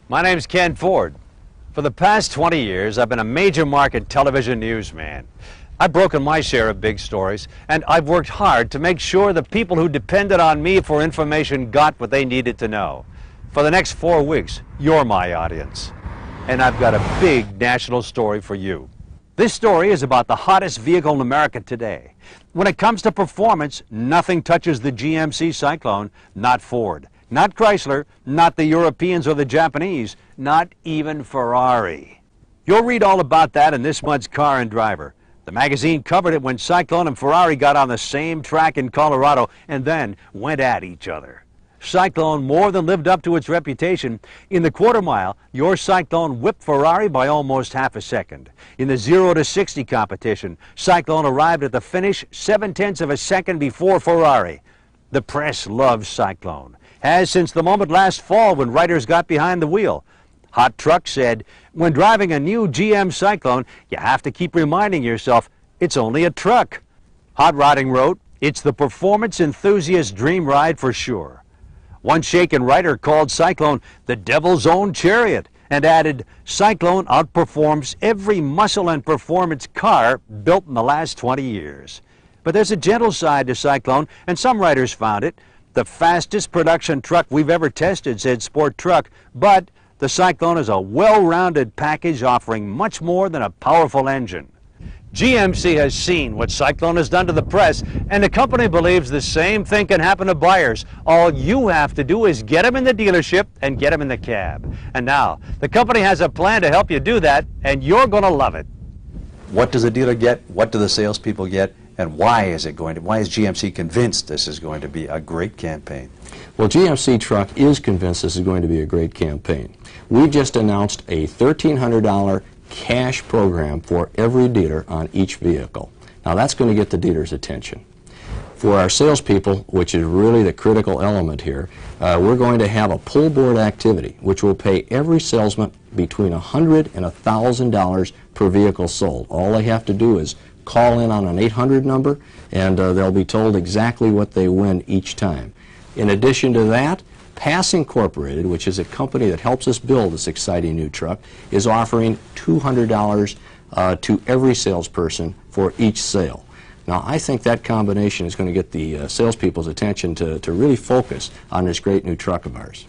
My name's Ken Ford. For the past 20 years, I've been a major market television newsman. I've broken my share of big stories, and I've worked hard to make sure the people who depended on me for information got what they needed to know. For the next 4 weeks, you're my audience. And I've got a big national story for you. This story is about the hottest vehicle in America today. When it comes to performance, nothing touches the GMC Syclone, not Ford, not Chrysler, not the Europeans or the Japanese, not even Ferrari. You'll read all about that in this month's Car and Driver. The magazine covered it when Syclone and Ferrari got on the same track in Colorado and then went at each other. Syclone more than lived up to its reputation. In the quarter mile, your Syclone whipped Ferrari by almost half a second. In the 0 to 60 competition, Syclone arrived at the finish 7/10 of a second before Ferrari. The press loves Syclone, has since the moment last fall when writers got behind the wheel. Hot Truck said, when driving a new GM Syclone, you have to keep reminding yourself it's only a truck. Hot Rodding wrote, it's the performance enthusiast dream ride for sure. One shaken writer called Syclone the devil's own chariot and added, Syclone outperforms every muscle and performance car built in the last 20 years. But there's a gentle side to Syclone, and some writers found it. The fastest production truck we've ever tested, said Sport Truck, but the Syclone is a well-rounded package offering much more than a powerful engine. GMC has seen what Syclone has done to the press, and the company believes the same thing can happen to buyers. All you have to do is get them in the dealership and get them in the cab. And now, the company has a plan to help you do that, and you're going to love it. What does the dealer get? What do the salespeople get? And why is GMC convinced this is going to be a great campaign? Well, GMC Truck is convinced this is going to be a great campaign. We just announced a $1,300 cash program for every dealer on each vehicle. Now that's going to get the dealer's attention. For our salespeople, which is really the critical element here, we're going to have a pull board activity which will pay every salesman between $100 and $1,000 per vehicle sold. All they have to do is call in on an 800 number and they'll be told exactly what they win each time. In addition to that, Pass Incorporated, which is a company that helps us build this exciting new truck, is offering $200 to every salesperson for each sale. Now, I think that combination is going to get the salespeople's attention to really focus on this great new truck of ours.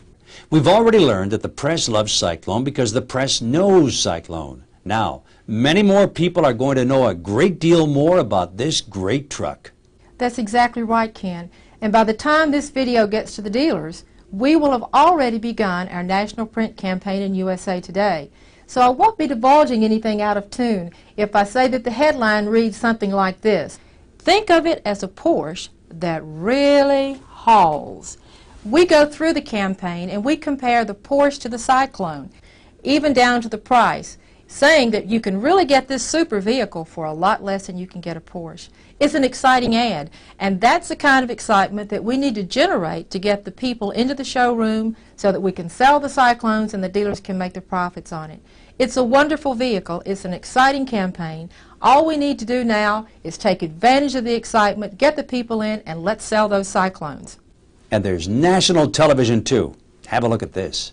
We've already learned that the press loves Syclone because the press knows Syclone. Now, many more people are going to know a great deal more about this great truck. That's exactly right, Ken. And by the time this video gets to the dealers, we will have already begun our national print campaign in USA Today. So I won't be divulging anything out of tune if I say that the headline reads something like this. Think of it as a Porsche that really hauls. We go through the campaign and we compare the Porsche to the Syclone, even down to the price, saying that you can really get this super vehicle for a lot less than you can get a Porsche. It's an exciting ad, and that's the kind of excitement that we need to generate to get the people into the showroom so that we can sell the Syclones and the dealers can make their profits on it. It's a wonderful vehicle. It's an exciting campaign. All we need to do now is take advantage of the excitement, get the people in, and let's sell those Syclones. And there's national television too. Have a look at this.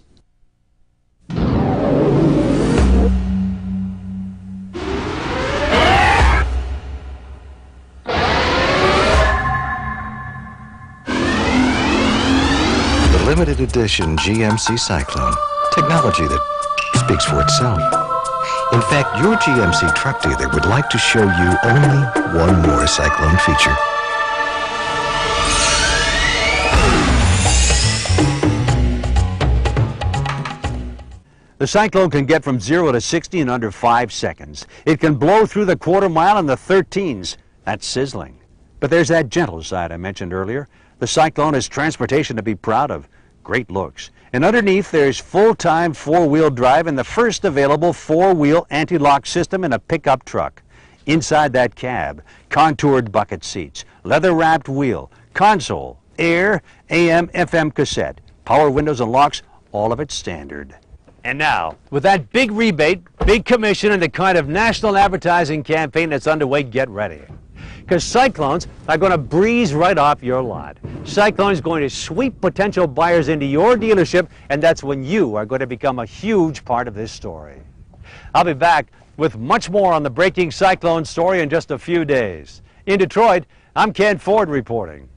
Limited edition GMC Syclone. Technology that speaks for itself. In fact, your GMC truck dealer would like to show you only one more Syclone feature. The Syclone can get from 0 to 60 in under 5 seconds. It can blow through the quarter mile in the 13s. That's sizzling. But there's that gentle side I mentioned earlier. The Syclone is transportation to be proud of. Great looks. And underneath there's full-time four-wheel drive and the first available four-wheel anti-lock system in a pickup truck. Inside that cab, contoured bucket seats, leather-wrapped wheel, console, air, AM, FM cassette, power windows and locks, all of it standard. And now, with that big rebate, big commission, and the kind of national advertising campaign that's underway, get ready. Because Syclones are going to breeze right off your lot. Syclone is going to sweep potential buyers into your dealership, and that's when you are going to become a huge part of this story. I'll be back with much more on the breaking Syclone story in just a few days. In Detroit, I'm Ken Ford reporting.